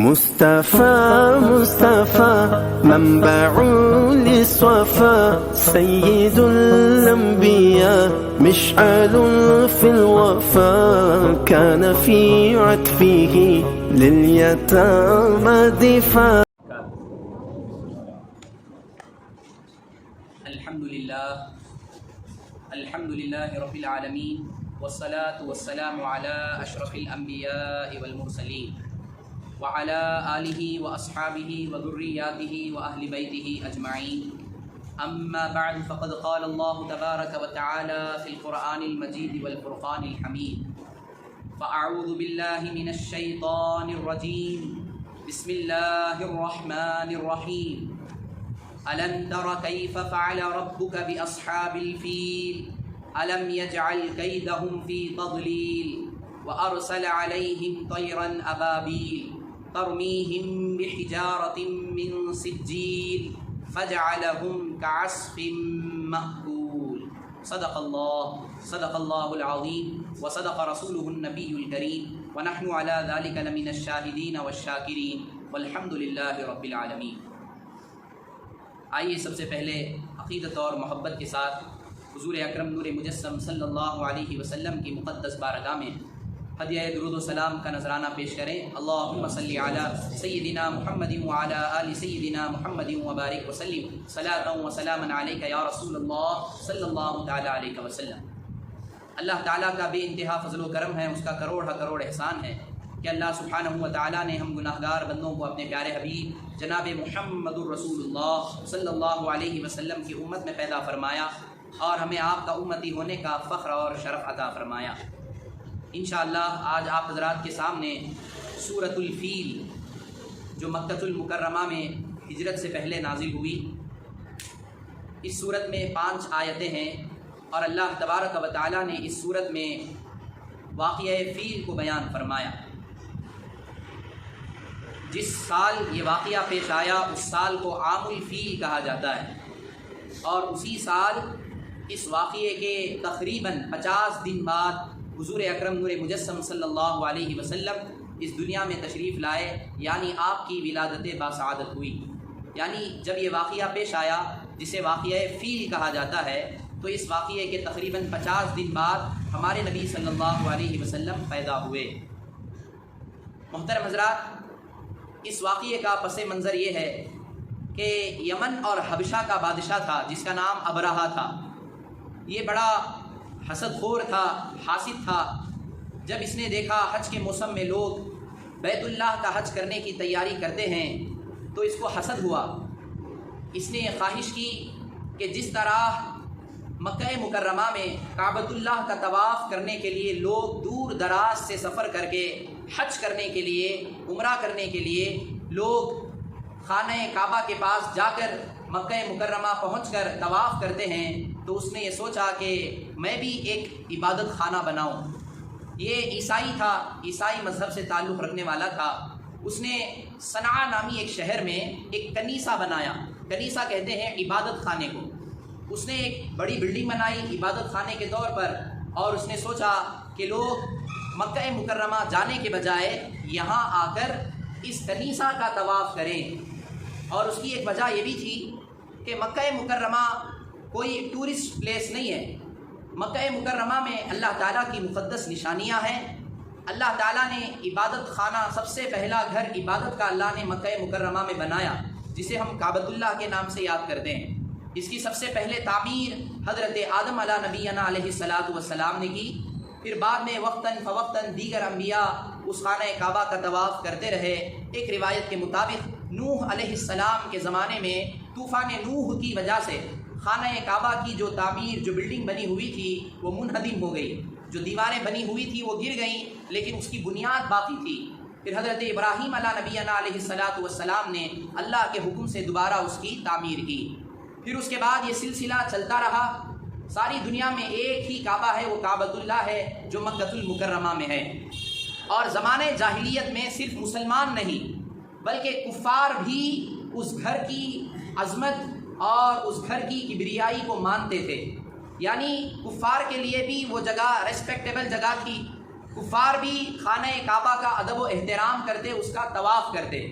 مصطفى مصطفى منبع للصفا سيد الأنبياء مشعل في الوفا كان في عطفه لليتامى دفاع. الحمد لله رب العالمين والصلاة والسلام على أشرف الأنبياء والمرسلين وعلى آله وأصحابه وذرياته وأهل بيته أجمعين. أما بعد، فقد قال الله تبارك وتعالى في القرآن المجيد والفرقان الحميد: فأعوذ بالله من الشيطان الرجيم، بسم الله الرحمن الرحيم. ألم تر كيف فعل ربك بأصحاب الفيل ألم يجعل كيدهم في تضليل وأرسل عليهم طيرا أبابيل ترميهم بحجارة من سجيل فجعلهم كعصف مأكول. صدق الله العظيم وصدق رسوله النبي الكريم ونحن على ذلك لمن الشاهدين والشاكرين والحمد لله رب العالمین. آئیے سب سے پہلے عقیدت اور محبت کے ساتھ حضور اکرم نور مجسم صلی اللہ علیہ وسلم کی مقدس بارگاہ میں ہدیہ درود و سلام کا نذرانہ پیش کریں. اللہم صلی علی سیدنا محمد وعلی آل سیدنا محمد وبارک وسلم صلاۃ و سلاما علیک یا رسول اللہ صلی اللہ تعالی علیہ وسلم. اللہ تعالیٰ کا بے انتہا فضل و کرم ہے، اس کا کروڑ احسان ہے کہ اللہ سبحانہ و تعالیٰ نے ہم گناہگار بندوں کو اپنے پیارے حبیب جناب محمد الرسول اللہ صلی اللہ علیہ وسلم کی امت میں پیدا فرمایا اور ہمیں آپ کا امتی ہونے کا فخر اور شرف عطا فرمایا. انشاءاللہ آج آپ حضرات کے سامنے سورۃ الفیل جو مکۃ المکرمہ میں ہجرت سے پہلے نازل ہوئی، اس سورت میں 5 آیتیں ہیں اور اللہ تبارک و تعالیٰ نے اس سورت میں واقعہ فیل کو بیان فرمایا. جس سال یہ واقعہ پیش آیا اس سال کو عام الفیل کہا جاتا ہے، اور اسی سال اس واقعے کے تقریباً 50 دن بعد حضور اکرم نور مجسم صلی اللہ علیہ وسلم اس دنیا میں تشریف لائے، یعنی آپ کی ولادت باسعادت ہوئی. یعنی جب یہ واقعہ پیش آیا جسے واقعہ فیل کہا جاتا ہے، تو اس واقعے کے تقریباً 50 دن بعد ہمارے نبی صلی اللہ علیہ وسلم پیدا ہوئے. محترم حضرات، اس واقعے کا پس منظر یہ ہے کہ یمن اور حبشہ کا بادشاہ تھا جس کا نام ابرہہ تھا. یہ بڑا حسد خور تھا، حاسد تھا. جب اس نے دیکھا حج کے موسم میں لوگ بیت اللہ کا حج کرنے کی تیاری کرتے ہیں تو اس کو حسد ہوا. اس نے خواہش کی کہ جس طرح مکہ مکرمہ میں کعبۃ اللہ کا طواف کرنے کے لیے لوگ دور دراز سے سفر کر کے حج کرنے کے لیے، عمرہ کرنے کے لیے لوگ خانہ کعبہ کے پاس جا کر مکہ مکرمہ پہنچ کر طواف کرتے ہیں، تو اس نے یہ سوچا کہ میں بھی ایک عبادت خانہ بناؤں. یہ عیسائی تھا، عیسائی مذہب سے تعلق رکھنے والا تھا. اس نے صنعاء نامی ایک شہر میں ایک کنیسہ بنایا. کنیسہ کہتے ہیں عبادت خانے کو. اس نے ایک بڑی بلڈنگ بنائی عبادت خانے کے طور پر، اور اس نے سوچا کہ لوگ مکہ مکرمہ جانے کے بجائے یہاں آ کر اس کنیسہ کا طواف کریں. اور اس کی ایک وجہ یہ بھی تھی کہ مکہ مکرمہ کوئی ٹورسٹ پلیس نہیں ہے. مکہ مکرمہ میں اللہ تعالیٰ کی مقدس نشانیاں ہیں. اللہ تعالیٰ نے عبادت خانہ، سب سے پہلا گھر عبادت کا اللہ نے مکہ مکرمہ میں بنایا، جسے ہم کعبۃ اللہ کے نام سے یاد کرتے ہیں. اس کی سب سے پہلے تعمیر حضرت آدم علیہ نبینا علیہ السلام نے کی. پھر بعد میں وقتاً فوقتاً دیگر انبیاء اس خانہ کعبہ کا طواف کرتے رہے. ایک روایت کے مطابق نوح علیہ السلام کے زمانے میں طوفان نوح کی وجہ سے خانہ کعبہ کی جو تعمیر، جو بلڈنگ بنی ہوئی تھی وہ منہدم ہو گئی. جو دیواریں بنی ہوئی تھی وہ گر گئیں، لیکن اس کی بنیاد باقی تھی. پھر حضرت ابراہیم علیہ نبینا علیہ السلام نے اللہ کے حکم سے دوبارہ اس کی تعمیر کی. پھر اس کے بعد یہ سلسلہ چلتا رہا. ساری دنیا میں ایک ہی کعبہ ہے، وہ کعبۃ اللہ ہے جو مکۃ المکرمہ میں ہے. اور زمانے جاہلیت میں صرف مسلمان نہیں بلکہ کفار بھی اس گھر کی عظمت اور اس گھر کی کبریائی کو مانتے تھے. یعنی کفار کے لیے بھی وہ جگہ ریسپیکٹیبل جگہ تھی. کفار بھی خانہ کعبہ کا ادب و احترام کرتے، اس کا طواف کرتے۔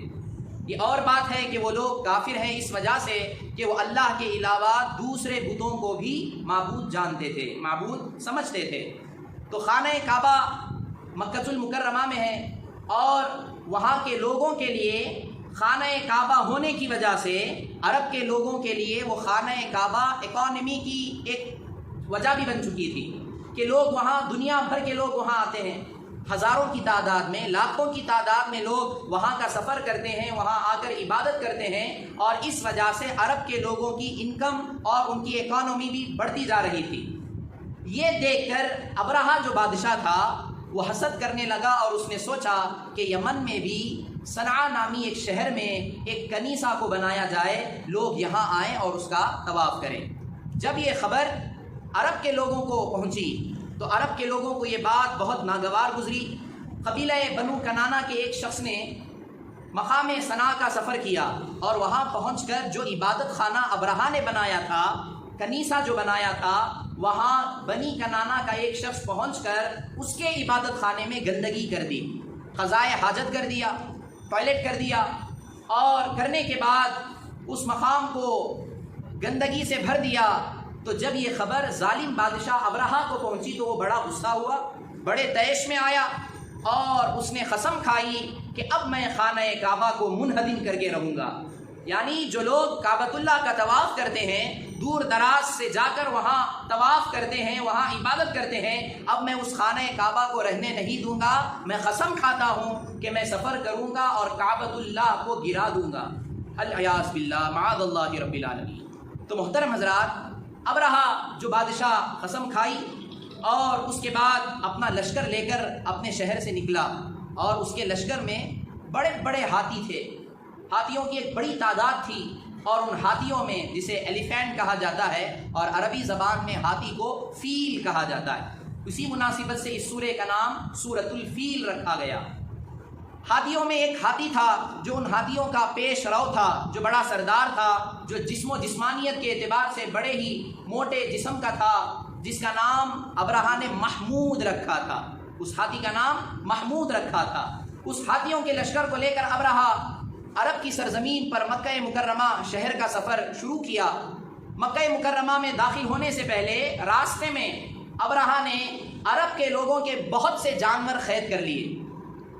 یہ اور بات ہے کہ وہ لوگ کافر ہیں اس وجہ سے کہ وہ اللہ کے علاوہ دوسرے بتوں کو بھی معبود جانتے تھے، معبود سمجھتے تھے۔ تو خانہ کعبہ مکہ المکرمہ میں ہے، اور وہاں کے لوگوں کے لیے خانہ کعبہ ہونے کی وجہ سے عرب کے لوگوں کے لیے وہ خانہ کعبہ اکانومی کی ایک وجہ بھی بن چکی تھی کہ لوگ وہاں، دنیا بھر کے لوگ وہاں آتے ہیں، ہزاروں کی تعداد میں، لاکھوں کی تعداد میں لوگ وہاں کا سفر کرتے ہیں، وہاں آ کر عبادت کرتے ہیں، اور اس وجہ سے عرب کے لوگوں کی انکم اور ان کی اکانومی بھی بڑھتی جا رہی تھی۔ یہ دیکھ کر ابرہہ جو بادشاہ تھا وہ حسد کرنے لگا، اور اس نے سوچا کہ یمن میں بھی صنعاء نامی ایک شہر میں ایک کنیسہ کو بنایا جائے، لوگ یہاں آئیں اور اس کا طواف کریں۔ جب یہ خبر عرب کے لوگوں کو پہنچی تو عرب کے لوگوں کو یہ بات بہت ناگوار گزری۔ قبیلہ بنو کنانہ کے ایک شخص نے مقام صنعاء کا سفر کیا، اور وہاں پہنچ کر جو عبادت خانہ ابرہہ نے بنایا تھا، کنیسہ جو بنایا تھا، وہاں بنی کنانہ کا ایک شخص پہنچ کر اس کے عبادت خانے میں گندگی کر دی، قضائے حاجت کر دیا، ٹوائلٹ کر دیا، اور کرنے کے بعد اس مقام کو گندگی سے بھر دیا۔ تو جب یہ خبر ظالم بادشاہ ابرہہ کو پہنچی تو وہ بڑا غصہ ہوا، بڑے طیش میں آیا، اور اس نے قسم کھائی کہ اب میں خانہ کعبہ کو منہدم کر کے رہوں گا۔ یعنی جو لوگ کعبۃ اللہ کا طواف کرتے ہیں، دور دراز سے جا کر وہاں طواف کرتے ہیں، وہاں عبادت کرتے ہیں، اب میں اس خانہ کعبہ کو رہنے نہیں دوں گا۔ میں قسم کھاتا ہوں کہ میں سفر کروں گا اور کعبۃ اللہ کو گرا دوں گا، العیاذ باللہ، معاذ اللہ رب العالمین۔ تو محترم حضرات، ابرہہ جو بادشاہ قسم کھائی، اور اس کے بعد اپنا لشکر لے کر اپنے شہر سے نکلا، اور اس کے لشکر میں بڑے بڑے ہاتھی تھے، ہاتھیوں کی ایک بڑی تعداد تھی، اور ان ہاتھیوں میں جسے ایلیفینٹ کہا جاتا ہے، اور عربی زبان میں ہاتھی کو فیل کہا جاتا ہے، اسی مناسبت سے اس سورہ کا نام سورۃ الفیل رکھا گیا۔ ہاتھیوں میں ایک ہاتھی تھا جو ان ہاتھیوں کا پیش رو تھا، جو بڑا سردار تھا، جو جسم و جسمانیت کے اعتبار سے بڑے ہی موٹے جسم کا تھا، جس کا نام ابرہہ نے محمود رکھا تھا، اس ہاتھی کا نام محمود رکھا تھا۔ اس ہاتھیوں کے لشکر کو لے کر ابرہہ عرب کی سرزمین پر مکہ مکرمہ شہر کا سفر شروع کیا۔ مکہ مکرمہ میں داخل ہونے سے پہلے راستے میں ابرہہ نے عرب کے لوگوں کے بہت سے جانور قید کر لیے۔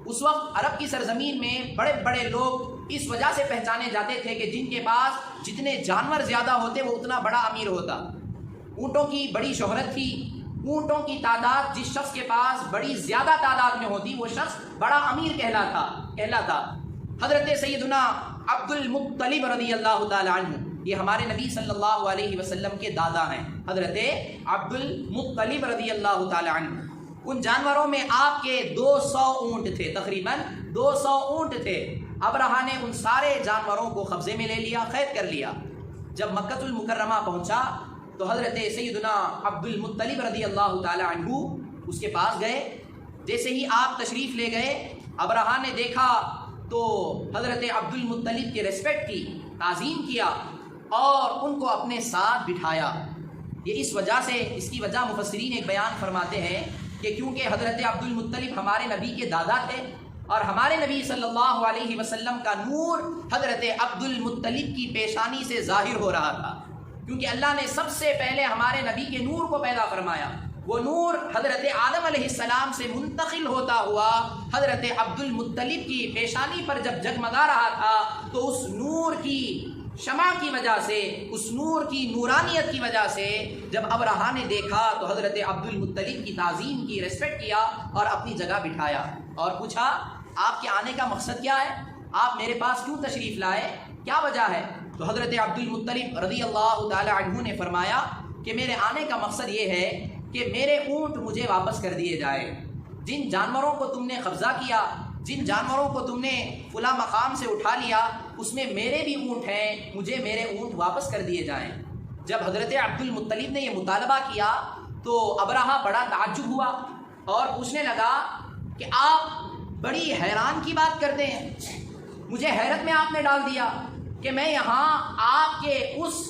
اس وقت عرب کی سرزمین میں بڑے بڑے لوگ اس وجہ سے پہچانے جاتے تھے کہ جن کے پاس جتنے جانور زیادہ ہوتے وہ اتنا بڑا امیر ہوتا۔ اونٹوں کی بڑی شہرت تھی، اونٹوں کی تعداد جس شخص کے پاس بڑی زیادہ تعداد میں ہوتی وہ شخص بڑا امیر کہلاتا۔ حضرت سیدنا عبد المطلب رضی اللہ تعالی عنہ، یہ ہمارے نبی صلی اللہ علیہ وسلم کے دادا ہیں، حضرت عبد المطلب رضی اللہ تعالی عنہ۔ ان جانوروں میں آپ کے 200 اونٹ تھے، تقریباً 200 اونٹ تھے۔ ابرہہ نے ان سارے جانوروں کو قبضے میں لے لیا، قید کر لیا۔ جب مکہ المکرمہ پہنچا تو حضرت سیدنا عبد المطلب رضی اللہ تعالی عنہ اس کے پاس گئے۔ جیسے ہی آپ تشریف لے گئے، ابرہہ نے دیکھا تو حضرت عبد المطلب کی ریسپیکٹ کی، تعظیم کیا، اور ان کو اپنے ساتھ بٹھایا۔ یہ اس وجہ سے، اس کی وجہ مفسرین ایک بیان فرماتے ہیں کہ کیونکہ حضرت عبد المطلب ہمارے نبی کے دادا تھے، اور ہمارے نبی صلی اللہ علیہ وسلم کا نور حضرت عبد المطلب کی پیشانی سے ظاہر ہو رہا تھا، کیونکہ اللہ نے سب سے پہلے ہمارے نبی کے نور کو پیدا فرمایا۔ وہ نور حضرت آدم علیہ السلام سے منتقل ہوتا ہوا حضرت عبد المطلب کی پیشانی پر جب جگمگا رہا تھا، تو اس نور کی شمع کی وجہ سے، اس نور کی نورانیت کی وجہ سے جب ابرہہ نے دیکھا تو حضرت عبد المطلب کی تعظیم کی، ریسپیکٹ کیا، اور اپنی جگہ بٹھایا، اور پوچھا آپ کے آنے کا مقصد کیا ہے، آپ میرے پاس کیوں تشریف لائے، کیا وجہ ہے؟ تو حضرت عبد المطلب رضی اللہ تعالی عنہ نے فرمایا کہ میرے آنے کا مقصد یہ ہے کہ میرے اونٹ مجھے واپس کر دیے جائے۔ جن جانوروں کو تم نے قبضہ کیا، جن جانوروں کو تم نے فلاں مقام سے اٹھا لیا، اس میں میرے بھی اونٹ ہیں، مجھے میرے اونٹ واپس کر دیے جائیں۔ جب حضرت عبد المطلب نے یہ مطالبہ کیا تو ابرہہ بڑا تعجب ہوا اور پوچھنے لگا کہ آپ بڑی حیران کی بات کرتے ہیں، مجھے حیرت میں آپ نے ڈال دیا کہ میں یہاں آپ کے اس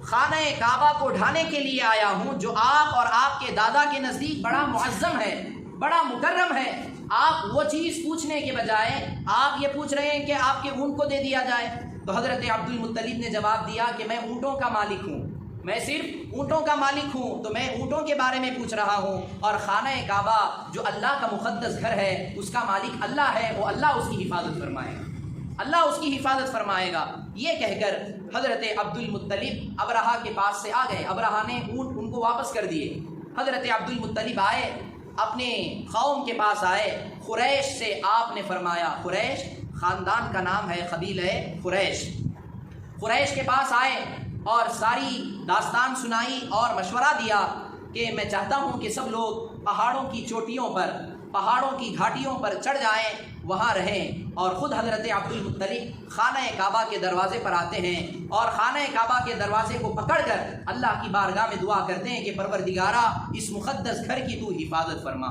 خانہ کعبہ کو ڈھانے کے لیے آیا ہوں جو آپ اور آپ کے دادا کے نزدیک بڑا معظم ہے، بڑا مکرم ہے، آپ وہ چیز پوچھنے کے بجائے آپ یہ پوچھ رہے ہیں کہ آپ کے اونٹ کو دے دیا جائے۔ تو حضرت عبد المطلب نے جواب دیا کہ میں اونٹوں کا مالک ہوں، میں صرف اونٹوں کا مالک ہوں، تو میں اونٹوں کے بارے میں پوچھ رہا ہوں، اور خانہ کعبہ جو اللہ کا مقدس گھر ہے اس کا مالک اللہ ہے، وہ اللہ اس کی حفاظت فرمائے گا، اللہ اس کی حفاظت فرمائے گا۔ یہ کہہ کر حضرت عبد المطلب ابرہا کے پاس سے آ گئے، ابرہا نے اونٹ ان کو واپس کر دیے۔ حضرت عبد المطلب آئے، اپنے قوم کے پاس آئے، قریش سے آپ نے فرمایا، قریش خاندان کا نام ہے، قبیلہ قریش، قریش کے پاس آئے اور ساری داستان سنائی اور مشورہ دیا کہ میں چاہتا ہوں کہ سب لوگ پہاڑوں کی چوٹیوں پر، پہاڑوں کی گھاٹیوں پر چڑھ جائیں، وہاں رہیں، اور خود حضرت عبد المطلب خانہ کعبہ کے دروازے پر آتے ہیں اور خانہ کعبہ کے دروازے کو پکڑ کر اللہ کی بارگاہ میں دعا کرتے ہیں کہ پروردگارا اس مقدس گھر کی تو حفاظت فرما۔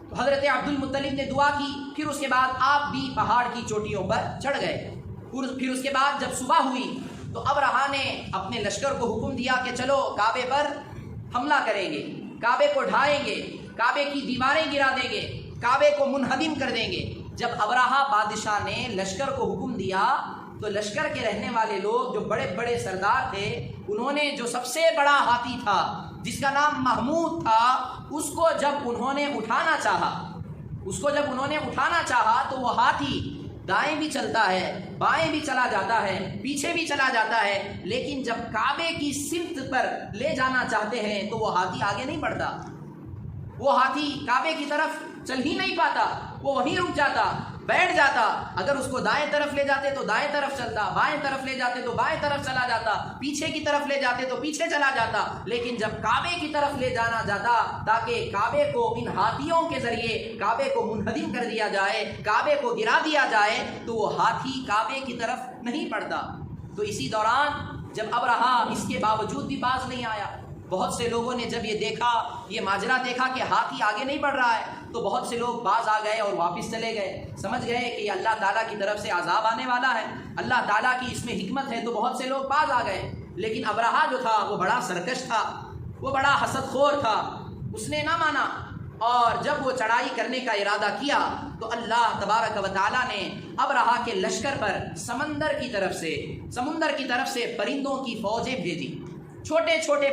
تو حضرت عبد المطلب نے دعا کی، پھر اس کے بعد آپ بھی پہاڑ کی چوٹیوں پر چڑھ گئے۔ پھر اس کے بعد جب صبح ہوئی تو ابرہا نے اپنے لشکر کو حکم دیا کہ چلو کعبے پر حملہ کریں گے، کعبے کو ڈھائیں گے، کعبے کی دیواریں گرا دیں گے، کعبے کو منہدم کر دیں گے۔ جب ابرہا بادشاہ نے لشکر کو حکم دیا تو لشکر کے رہنے والے لوگ جو بڑے بڑے سردار تھے، انہوں نے جو سب سے بڑا ہاتھی تھا جس کا نام محمود تھا، اس کو جب انہوں نے اٹھانا چاہا تو وہ ہاتھی دائیں بھی چلتا ہے، بائیں بھی چلا جاتا ہے، پیچھے بھی چلا جاتا ہے، لیکن جب کعبے کی سمت پر لے جانا چاہتے ہیں تو وہ ہاتھی آگے نہیں بڑھتا، وہ ہاتھی کعبے کی طرف چل ہی نہیں پاتا، وہ وہیں رک جاتا، بیٹھ جاتا۔ اگر اس کو دائیں طرف لے جاتے تو دائیں طرف چلتا، بائیں طرف لے جاتے تو بائیں طرف چلا جاتا، پیچھے کی طرف لے جاتے تو پیچھے چلا جاتا۔ لیکن جب کعبے کی طرف لے جانا جاتا تاکہ کعبے کو ان ہاتھیوں کے ذریعے کعبے کو منہدم کر دیا جائے، کعبے کو گرا دیا جائے، تو وہ ہاتھی کعبے کی طرف نہیں پڑتا۔ تو اسی دوران جب ابرہا اس کے باوجود بھی باز نہیں آیا، بہت سے لوگوں نے جب یہ دیکھا، یہ ماجرا دیکھا کہ ہاتھی آگے نہیں بڑھ رہا ہے، تو بہت سے لوگ باز آ گئے اور واپس چلے گئے، سمجھ گئے کہ یہ اللہ تعالیٰ کی طرف سے عذاب آنے والا ہے، اللہ تعالیٰ کی اس میں حکمت ہے، تو بہت سے لوگ باز آ گئے۔ لیکن ابرہا جو تھا وہ بڑا سرکش تھا، وہ بڑا حسد خور تھا، اس نے نہ مانا، اور جب وہ چڑھائی کرنے کا ارادہ کیا تو اللہ تبارک و تعالیٰ نے ابرہا کے لشکر پر سمندر کی طرف سے پرندوں کی فوجیں بھیجی، چھوٹے چھوٹے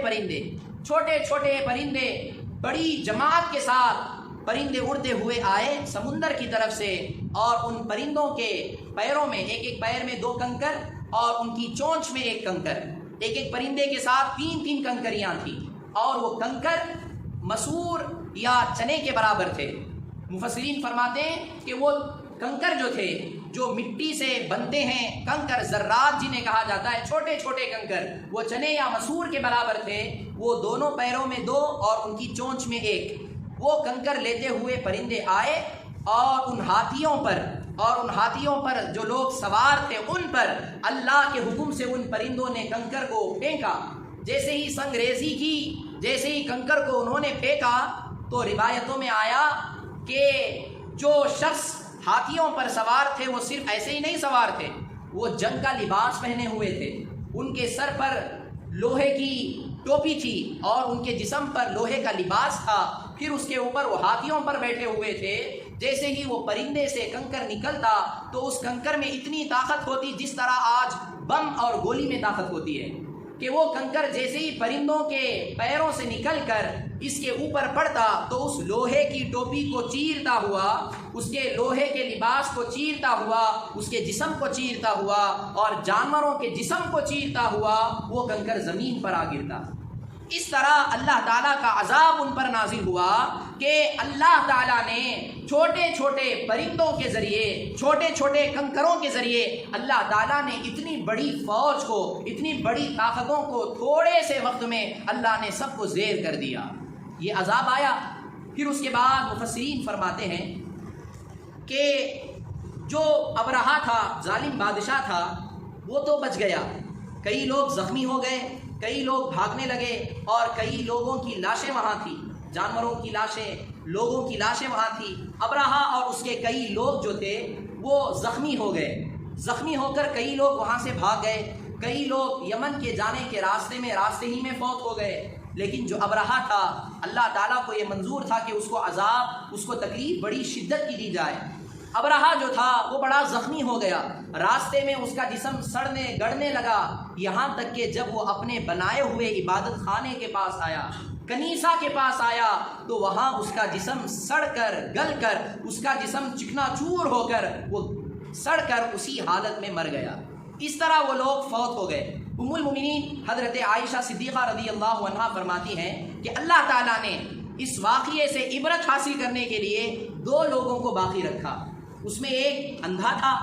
پرندے بڑی جماعت کے ساتھ پرندے اڑتے ہوئے آئے سمندر کی طرف سے، اور ان پرندوں کے پیروں میں ایک پیر میں 2 کنکر اور ان کی چونچ میں 1 کنکر، ایک پرندے کے ساتھ 3 کنکریاں تھیں، اور وہ کنکر مسور یا چنے کے برابر تھے۔ مفسرین فرماتے ہیں کہ وہ کنکر جو تھے جو مٹی سے بنتے ہیں، کنکر ذرات جنہیں کہا جاتا ہے، چھوٹے چھوٹے کنکر، وہ چنے یا مسور کے برابر تھے، وہ دونوں پیروں میں 2 اور ان کی چونچ میں 1، وہ کنکر لیتے ہوئے پرندے آئے، اور ان ہاتھیوں پر جو لوگ سوار تھے ان پر اللہ کے حکم سے ان پرندوں نے کنکر کو پھینکا۔ جیسے ہی سنگریزی کی، جیسے ہی کنکر کو انہوں نے پھینکا تو روایتوں میں آیا کہ جو شخص ہاتھیوں پر سوار تھے وہ صرف ایسے ہی نہیں سوار تھے، وہ جنگ کا لباس پہنے ہوئے تھے، ان کے سر پر لوہے کی ٹوپی تھی اور ان کے جسم پر لوہے کا لباس تھا، پھر اس کے اوپر وہ ہاتھیوں پر بیٹھے ہوئے تھے۔ جیسے ہی وہ پرندے سے کنکر نکلتا تو اس کنکر میں اتنی طاقت ہوتی جس طرح آج بم اور گولی میں طاقت ہوتی ہے، کہ وہ کنکر جیسے ہی پرندوں کے پیروں سے نکل کر اس کے اوپر پڑتا تو اس لوہے کی ٹوپی کو چیرتا ہوا، اس کے لوہے کے لباس کو چیرتا ہوا، اس کے جسم کو چیرتا ہوا اور جانوروں کے جسم کو چیرتا ہوا وہ کنکر زمین پر آ گرتا۔ اس طرح اللہ تعالیٰ کا عذاب ان پر نازل ہوا کہ اللہ تعالیٰ نے چھوٹے چھوٹے پرندوں کے ذریعے، چھوٹے چھوٹے کنکروں کے ذریعے اللہ تعالیٰ نے اتنی بڑی فوج کو، اتنی بڑی طاقتوں کو تھوڑے سے وقت میں اللہ نے سب کو زیر کر دیا۔ یہ عذاب آیا۔ پھر اس کے بعد مفسرین فرماتے ہیں کہ جو ابرہا تھا، ظالم بادشاہ تھا، وہ تو بچ گیا، کئی لوگ زخمی ہو گئے، کئی لوگ بھاگنے لگے، اور کئی لوگوں کی لاشیں وہاں تھیں، جانوروں کی لاشیں، لوگوں کی لاشیں وہاں تھیں۔ ابرہا اور اس کے کئی لوگ جو تھے وہ زخمی ہو گئے، زخمی ہو کر کئی لوگ وہاں سے بھاگ گئے، کئی لوگ یمن کے جانے کے راستے ہی میں فوت ہو گئے، لیکن جو ابرہہ تھا اللہ تعالیٰ کو یہ منظور تھا کہ اس کو عذاب، اس کو تکلیف بڑی شدت کی دی جائے۔ ابرہہ جو تھا وہ بڑا زخمی ہو گیا، راستے میں اس کا جسم سڑنے گڑنے لگا، یہاں تک کہ جب وہ اپنے بنائے ہوئے عبادت خانے کے پاس آیا، کنیسہ کے پاس آیا، تو وہاں اس کا جسم سڑ کر گل کر، اس کا جسم چکنا چور ہو کر، وہ سڑ کر اسی حالت میں مر گیا۔ اس طرح وہ لوگ فوت ہو گئے۔ ام المؤمنین حضرت عائشہ صدیقہ رضی اللہ عنہا فرماتی ہیں کہ اللہ تعالیٰ نے اس واقعے سے عبرت حاصل کرنے کے لیے 2 لوگوں کو باقی رکھا۔ اس میں ایک اندھا تھا،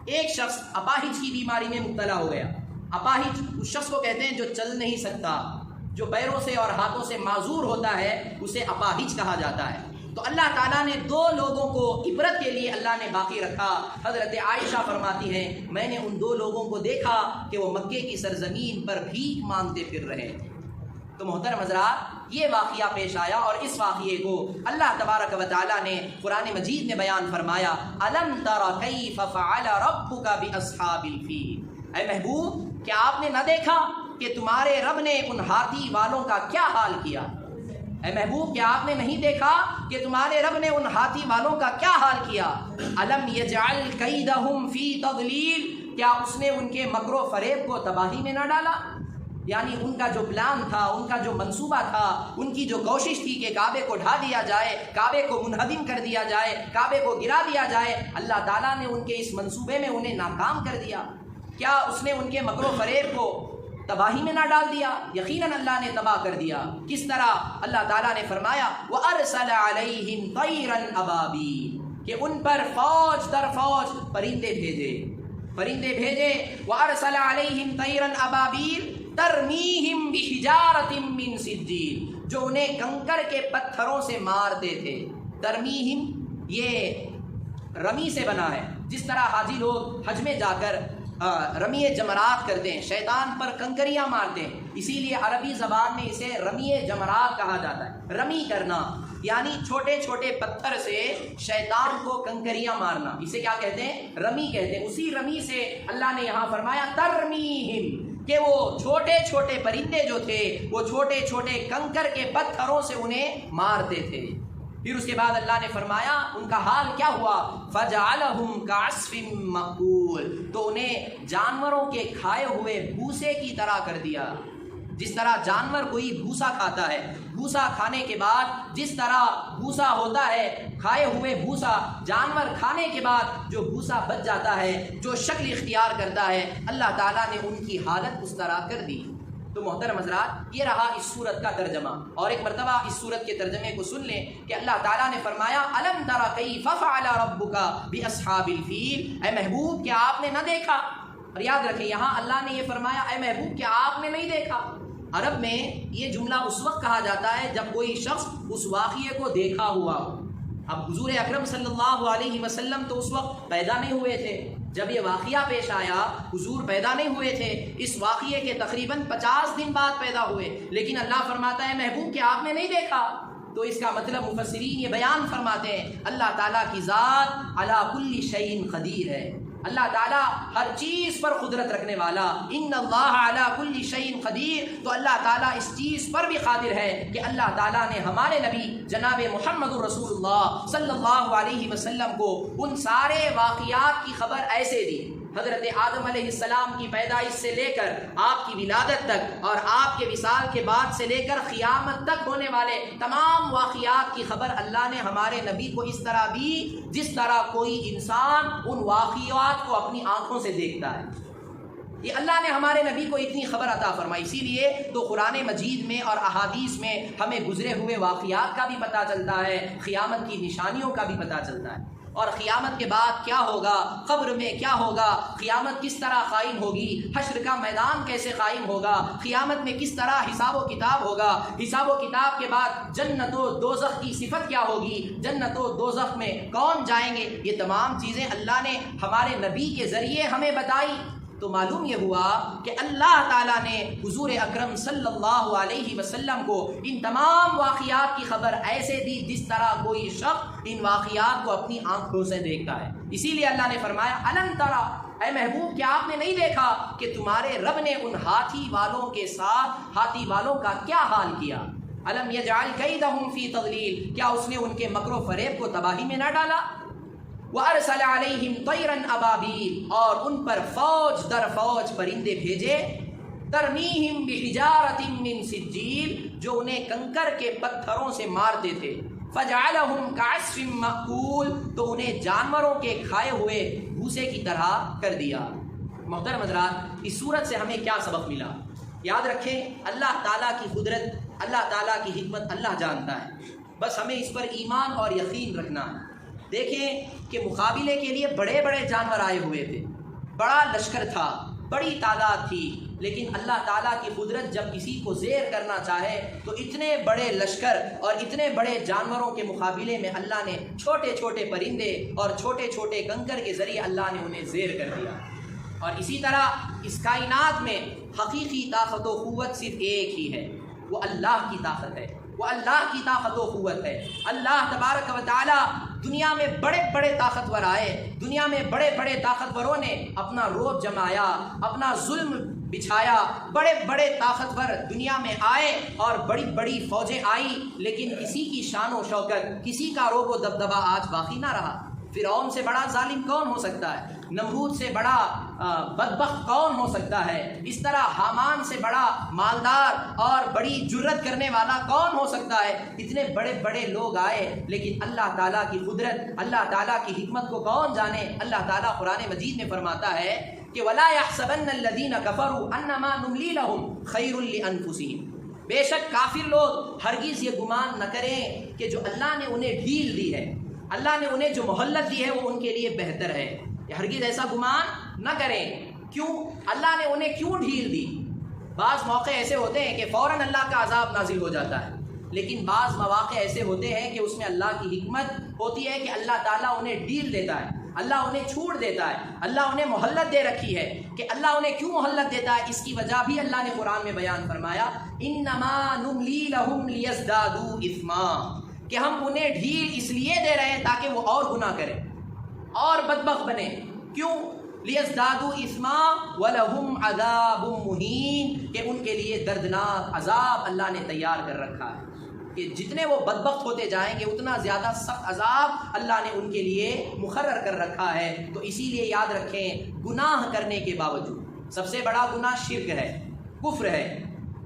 ایک شخص اپاہج کی بیماری میں مبتلا ہو گیا۔ اپاہج اس شخص کو کہتے ہیں جو چل نہیں سکتا، جو پیروں سے اور ہاتھوں سے معذور ہوتا ہے، اسے اپاہج کہا جاتا ہے۔ تو اللہ تعالیٰ نے 2 لوگوں کو عبرت کے لیے اللہ نے باقی رکھا۔ حضرت عائشہ فرماتی ہیں میں نے ان 2 لوگوں کو دیکھا کہ وہ مکے کی سرزمین پر بھیک مانگتے پھر رہے۔ تو محترم حضرات، یہ واقعہ پیش آیا اور اس واقعے کو اللہ تبارک و تعالیٰ نے قرآن مجید میں بیان فرمایا، الم تر کیف فعل ربک باصحاب الفیل۔ اے محبوب، کیا آپ نے نہ دیکھا کہ تمہارے رب نے ان ہاتھی والوں کا کیا حال کیا؟ اے محبوب، کیا آپ نے نہیں دیکھا کہ تمہارے رب نے ان ہاتھی والوں کا کیا حال کیا؟ الم یجعل کیدہم فی تضلیل، کیا اس نے ان کے مکر و فریب کو تباہی میں نہ ڈالا؟ یعنی ان کا جو پلان تھا، ان کا جو منصوبہ تھا، ان کی جو کوشش تھی کہ کعبے کو ڈھا دیا جائے، کعبے کو منہدم کر دیا جائے، کعبے کو گرا دیا جائے، اللہ تعالیٰ نے ان کے اس منصوبے میں انہیں ناکام کر دیا۔ کیا اس نے ان کے مکر و فریب کو تباہی میں نہ ڈال دیا؟ یقیناً اللہ نے تباہ کر دیا۔ کس طرح؟ اللہ تعالیٰ نے فرمایا وَأَرْسَلَ عَلَيْهِمْ طَيْرًا أَبَابِيلَ، کہ ان پر فوج در فوج پرندے بھیجے، پرندے بھیجے۔ وَأَرْسَلَ عَلَيْهِمْ طَيْرًا أَبَابِيلَ تَرْمِيهِمْ بِحِجَارَةٍ مِّن سِجِّيلٍ، جو انہیں کنکر کے پتھروں سے مارتے تھے۔ ترمیہم یہ رمی سے بنا ہے، جس طرح حاجی لوگ حج میں جا کر رمی جمرات کرتے ہیں، شیطان پر کنکریاں مارتے ہیں، اسی لیے عربی زبان میں اسے رمی جمرات کہا جاتا ہے۔ رمی کرنا یعنی چھوٹے چھوٹے پتھر سے شیطان کو کنکریاں مارنا، اسے کیا کہتے ہیں؟ رمی کہتے ہیں۔ اسی رمی سے اللہ نے یہاں فرمایا ترمیہم، کہ وہ چھوٹے چھوٹے پرندے جو تھے وہ چھوٹے چھوٹے کنکر کے پتھروں سے انہیں مارتے تھے۔ پھر اس کے بعد اللہ نے فرمایا ان کا حال کیا ہوا، فَجَعَلَهُمْ كَعَصْفٍ مَّأْكُولٍ، تو انہیں جانوروں کے کھائے ہوئے بھوسے کی طرح کر دیا۔ جس طرح جانور کوئی بھوسا کھاتا ہے، بھوسا کھانے کے بعد جس طرح بھوسا ہوتا ہے، کھائے ہوئے بھوسا، جانور کھانے کے بعد جو بھوسا بچ جاتا ہے، جو شکل اختیار کرتا ہے، اللہ تعالیٰ نے ان کی حالت اس طرح کر دی۔ تو محترم حضرات، یہ رہا اس سورت کا ترجمہ۔ اور ایک مرتبہ اس سورت کے ترجمے کو سن لیں کہ اللہ تعالیٰ نے فرمایا الم تر کیف فعل ربک باصحاب الفیل، اے محبوب کیا آپ نے نہ دیکھا؟ اور یاد رکھیں یہاں اللہ نے یہ فرمایا اے محبوب کیا آپ نے نہیں دیکھا۔ عرب میں یہ جملہ اس وقت کہا جاتا ہے جب کوئی شخص اس واقعے کو دیکھا ہوا ہو۔ اب حضور اکرم صلی اللہ علیہ وسلم تو اس وقت پیدا نہیں ہوئے تھے، جب یہ واقعہ پیش آیا حضور پیدا نہیں ہوئے تھے، اس واقعے کے تقریباً 50 دن بعد پیدا ہوئے، لیکن اللہ فرماتا ہے محبوب کیا آپ نے نہیں دیکھا؟ تو اس کا مطلب مفسرین یہ بیان فرماتے ہیں اللہ تعالیٰ کی ذات علی کل شیء قدیر ہے، اللہ تعالیٰ ہر چیز پر قدرت رکھنے والا، ان اللہ علی کل شیء قدیر، تو اللہ تعالیٰ اس چیز پر بھی قادر ہے کہ اللہ تعالیٰ نے ہمارے نبی جناب محمد رسول اللہ صلی اللہ علیہ وسلم کو ان سارے واقعات کی خبر ایسے دی، حضرت آدم علیہ السلام کی پیدائش سے لے کر آپ کی ولادت تک اور آپ کے وصال کے بعد سے لے کر قیامت تک ہونے والے تمام واقعات کی خبر اللہ نے ہمارے نبی کو اس طرح دی جس طرح کوئی انسان ان واقعات کو اپنی آنکھوں سے دیکھتا ہے۔ یہ اللہ نے ہمارے نبی کو اتنی خبر عطا فرمائی، اسی لیے تو قرآن مجید میں اور احادیث میں ہمیں گزرے ہوئے واقعات کا بھی پتہ چلتا ہے، قیامت کی نشانیوں کا بھی پتہ چلتا ہے، اور قیامت کے بعد کیا ہوگا، قبر میں کیا ہوگا، قیامت کس طرح قائم ہوگی، حشر کا میدان کیسے قائم ہوگا، قیامت میں کس طرح حساب و کتاب ہوگا، حساب و کتاب کے بعد جنت و دوزخ کی صفت کیا ہوگی، جنت و دوزخ میں کون جائیں گے، یہ تمام چیزیں اللہ نے ہمارے نبی کے ذریعے ہمیں بتائی۔ تو معلوم یہ ہوا کہ اللہ تعالیٰ نے حضور اکرم صلی اللہ علیہ وسلم کو ان تمام واقعات کی خبر ایسے دی جس طرح کوئی شخص ان واقعات کو اپنی آنکھوں سے دیکھتا ہے۔ اسی لیے اللہ نے فرمایا الم ترى، اے محبوب کیا آپ نے نہیں دیکھا کہ تمہارے رب نے ان ہاتھی والوں کے ساتھ ہاتھی والوں کا کیا حال کیا؟ الم یجعل کیدہم فی تضلیل، کیا اس نے ان کے مکر و فریب کو تباہی میں نہ ڈالا؟ وَأَرْسَلَ عَلَيْهِمْ طَيْرًا أَبَابِيلَ، اور ان پر فوج در فوج پرندے بھیجے، تَرْمِيهِمْ بِحِجَارَةٍ مِّن سِجِّيلٍ، جو انہیں کنکر کے پتھروں سے مارتے تھے، فَجَعَلَهُمْ كَعَصْفٍ مَّأْكُولٍ، تو انہیں جانوروں کے کھائے ہوئے بھوسے کی طرح کر دیا۔ محترم حضرات، اس صورت سے ہمیں کیا سبق ملا؟ یاد رکھیں اللہ تعالیٰ کی قدرت، اللہ تعالیٰ کی حکمت اللہ جانتا ہے، بس ہمیں اس پر ایمان اور یقین رکھنا ہے۔ دیکھیں کہ مقابلے کے لیے بڑے بڑے جانور آئے ہوئے تھے، بڑا لشکر تھا، بڑی تعداد تھی، لیکن اللہ تعالیٰ کی قدرت جب کسی کو زیر کرنا چاہے تو اتنے بڑے لشکر اور اتنے بڑے جانوروں کے مقابلے میں اللہ نے چھوٹے چھوٹے پرندے اور چھوٹے چھوٹے کنکر کے ذریعے اللہ نے انہیں زیر کر دیا۔ اور اسی طرح اس کائنات میں حقیقی طاقت و قوت صرف ایک ہی ہے، وہ اللہ کی طاقت ہے، وہ اللہ کی طاقت و قوت ہے۔ اللہ تبارک و تعالی دنیا میں بڑے بڑے طاقتور آئے، دنیا میں بڑے بڑے طاقتوروں نے اپنا روب جمایا، اپنا ظلم بچھایا، بڑے بڑے طاقتور دنیا میں آئے اور بڑی بڑی فوجیں آئی، لیکن کسی کی شان و شوکت، کسی کا روب و دبدبہ آج باقی نہ رہا۔ فرعون سے بڑا ظالم کون ہو سکتا ہے؟ نمرود سے بڑا بدبخت کون ہو سکتا ہے؟ اس طرح حامان سے بڑا مالدار اور بڑی جرت کرنے والا کون ہو سکتا ہے؟ اتنے بڑے بڑے لوگ آئے، لیکن اللہ تعالیٰ کی قدرت، اللہ تعالیٰ کی حکمت کو کون جانے؟ اللہ تعالیٰ قرآن مجید میں فرماتا ہے کہ وَلَا يَحْسَبَنَّ الَّذِينَ كَفَرُوا أَنَّمَا نُمْلِي لَهُمْ خَيْرٌ لِأَنفُسِهِمْ، بے شک کافر لوگ ہرگز یہ گمان نہ کریں کہ جو اللہ نے انہیں ڈھیل دی ہے، اللہ نے انہیں جو مہلت دی ہے وہ ان کے لیے بہتر ہے، ہرگز ایسا گمان نہ کریں۔ کیوں؟ اللہ نے انہیں کیوں ڈھیل دی؟ بعض موقع ایسے ہوتے ہیں کہ فوراً اللہ کا عذاب نازل ہو جاتا ہے، لیکن بعض مواقع ایسے ہوتے ہیں کہ اس میں اللہ کی حکمت ہوتی ہے کہ اللہ تعالیٰ انہیں ڈھیل دیتا ہے، اللہ انہیں چھوڑ دیتا ہے، اللہ انہیں مہلت دے رکھی ہے۔ کہ اللہ انہیں کیوں مہلت دیتا ہے، اس کی وجہ بھی اللہ نے قرآن میں بیان فرمایا، انما نملی لہم لیزدادوا اثما، کہ ہم انہیں ڈھیل اس لیے دے رہے ہیں تاکہ وہ اور گناہ کریں اور بدبخت بنے۔ کیوں؟ لیزدادوا اثما ولہم عذاب مہین، کہ ان کے لیے دردناک عذاب اللہ نے تیار کر رکھا ہے، کہ جتنے وہ بدبخت ہوتے جائیں گے اتنا زیادہ سخت عذاب اللہ نے ان کے لیے مقرر کر رکھا ہے۔ تو اسی لیے یاد رکھیں، گناہ کرنے کے باوجود، سب سے بڑا گناہ شرک ہے، کفر ہے،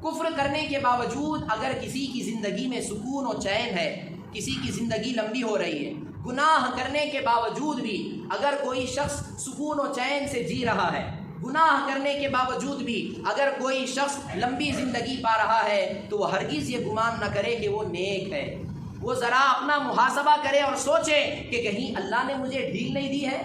کفر کرنے کے باوجود اگر کسی کی زندگی میں سکون و چین ہے، کسی کی زندگی لمبی ہو رہی ہے، گناہ کرنے کے باوجود بھی اگر کوئی شخص سکون و چین سے جی رہا ہے، گناہ کرنے کے باوجود بھی اگر کوئی شخص لمبی زندگی پا رہا ہے، تو وہ ہرگز یہ گمان نہ کرے کہ وہ نیک ہے۔ وہ ذرا اپنا محاسبہ کرے اور سوچے کہ کہیں اللہ نے مجھے ڈھیل نہیں دی ہے،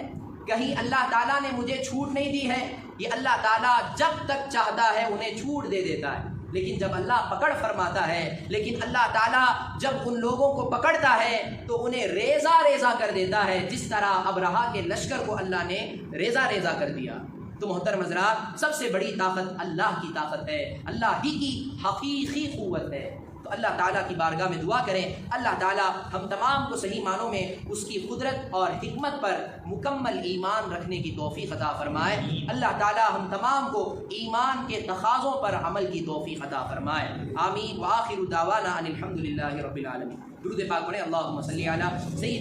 کہیں اللہ تعالیٰ نے مجھے چھوٹ نہیں دی ہے۔ یہ اللہ تعالیٰ جب تک چاہتا ہے انہیں چھوٹ دے دیتا ہے، لیکن جب اللہ پکڑ فرماتا ہے، لیکن اللہ تعالیٰ جب ان لوگوں کو پکڑتا ہے تو انہیں ریزہ ریزہ کر دیتا ہے، جس طرح ابرہا کے لشکر کو اللہ نے ریزہ ریزہ کر دیا۔ تو محترم حضرات، سب سے بڑی طاقت اللہ کی طاقت ہے، اللہ ہی کی حقیقی قوت ہے۔ تو اللہ تعالیٰ کی بارگاہ میں دعا کریں، اللہ تعالیٰ ہم تمام کو صحیح معنوں میں اس کی قدرت اور حکمت پر مکمل ایمان رکھنے کی توفیق عطا فرمائے۔ اللہ تعالیٰ ہم تمام کو ایمان کے تقاضوں پر عمل کی توفیق عطا فرمائے۔ آمین۔ وآخر دعوانا ان الحمد للہ رب العالمین۔ درود پاک پڑھیں، اللہم صلی علی سیدنا